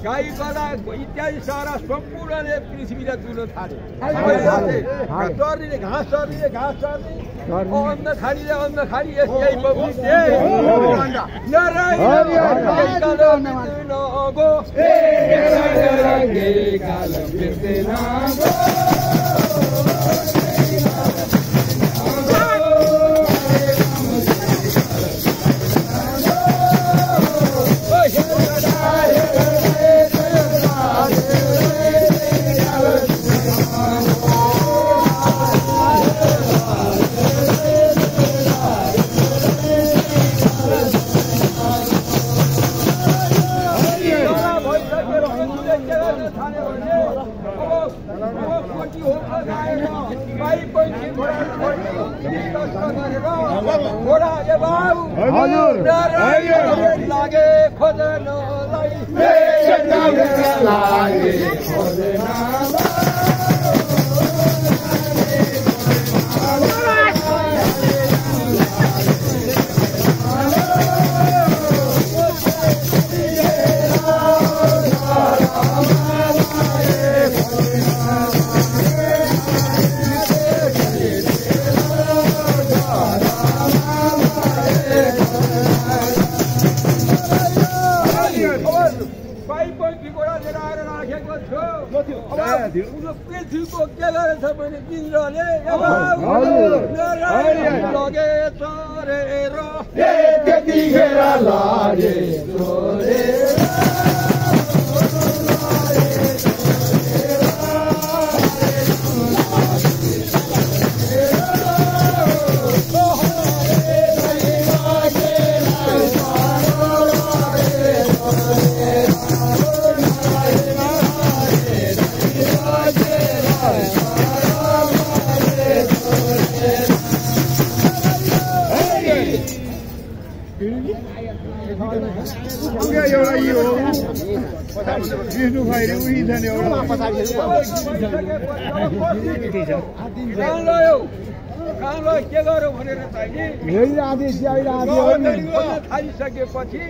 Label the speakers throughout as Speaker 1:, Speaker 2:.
Speaker 1: गाईपाला इत्यादि सारा सम्पूर्णले पृथ्वीलाई दुलो थाले चर्ने घाँस चर्ने घाँस चर्ने अन्न खाने अन्न खाने यही पब्लिक पृथ्वीको के गरेछ भने इन्द्रले लगे चरेर त्यतिखेर लागे विष्णु भाइले उही छ नि एउटा के गर्यो भनेर थालिसकेपछि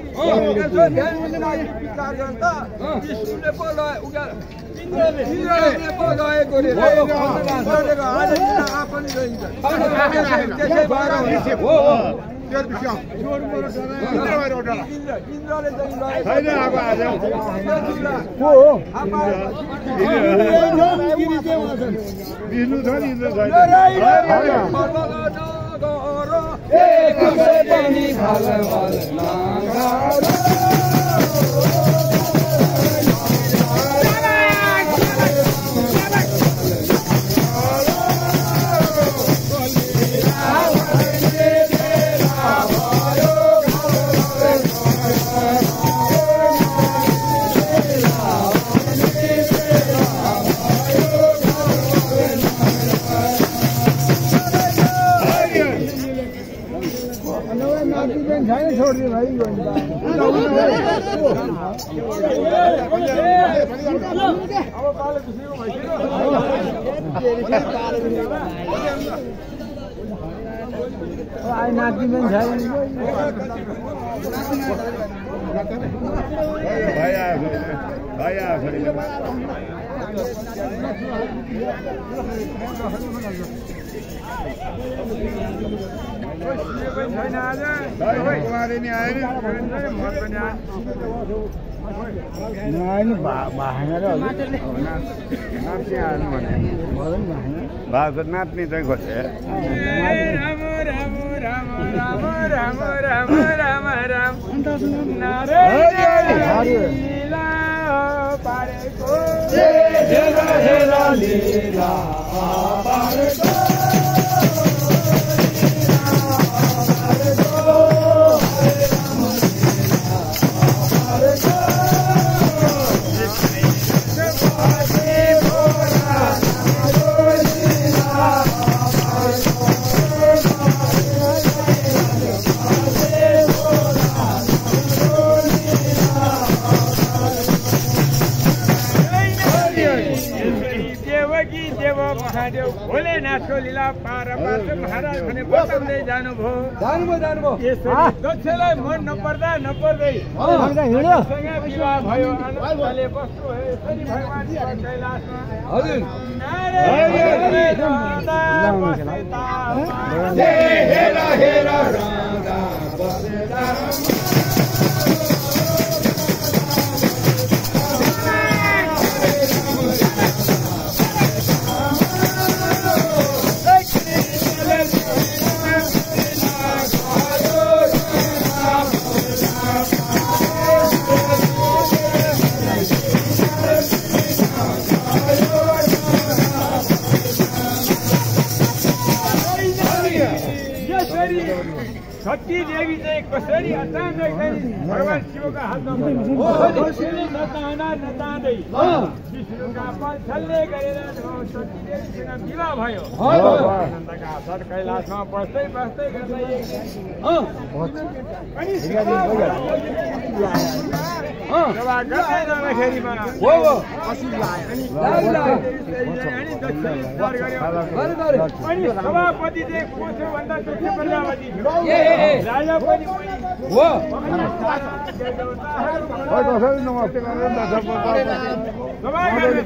Speaker 1: विचार गर्दा विष्णुले पो इन्द्रले पो गएको विष्णु छ नि छोड़ दिए भाई आई नाती में भाई नाच्ने चाहिँ खोजे राम राम राम राम राम राम राम राम पारेको
Speaker 2: हेरा हेरा लीला पारेको
Speaker 1: महादेव भोलेनाथको लीला पारपार महाराज भने बताउँदै जानुभयो दक्षलाई मन नपर्दा नपर्दै विवाह भयो अनुले बस्नु भयो यसरी भगवान कैलाशमा हजुर
Speaker 2: हेरा हेरा राधा बसेरा
Speaker 1: सती देवी चाहिँ कसरी अचानक भगवान शिवका हातमा नचाहँदै विष्णुका पछल्ले गरेर सती देवीसँग विवाह भयो आनन्दका साथ कैलाशमा बस्दै बस्दै गर्दै जाँदाखेरिमा अनि सभापति चाहिँ को थियो भन्दा दक्ष प्रजापति थियो राजा पनि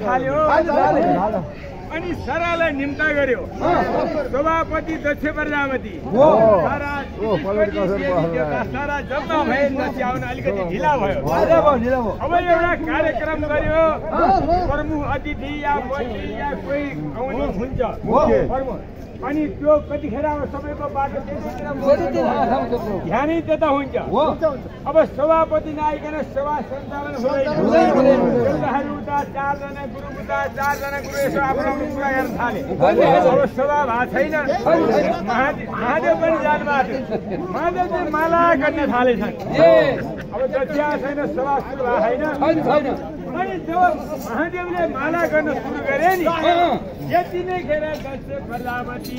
Speaker 1: थाल्यो अनि सरालाई निम्ता गर्यो सभापति दक्ष प्रजापति सारा जम्मा भए नच्याउन अलिकति ढिला भयो अब एउटा कार्यक्रम गर्यो प्रमुख अतिथि या मन्त्री या कोही आउने हुन्छ अनि त्यो कतिखेर सबैको बाटो ध्यानै त्यता हुन्छ अब सभापति नआइकन सभा सञ्चालन हुँदैन उता चारजना गुरु उता चारजना गुरु यसो आफ्नो कुरा गर्न थाले अब सभा भएको छैन महादेव पनि जानु भएको थियो महादेव चाहिँ माला गर्न थालेछन् अब जति छैन सभा सुरु भएको छैन अनि जब महादेवले माला गर्न सुरु गरे नि यति नै खेर दक्ष प्रजापति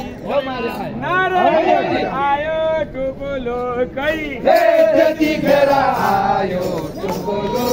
Speaker 1: नारायण आयो टुपुलो कै
Speaker 2: यति खेर आयो टुपुलो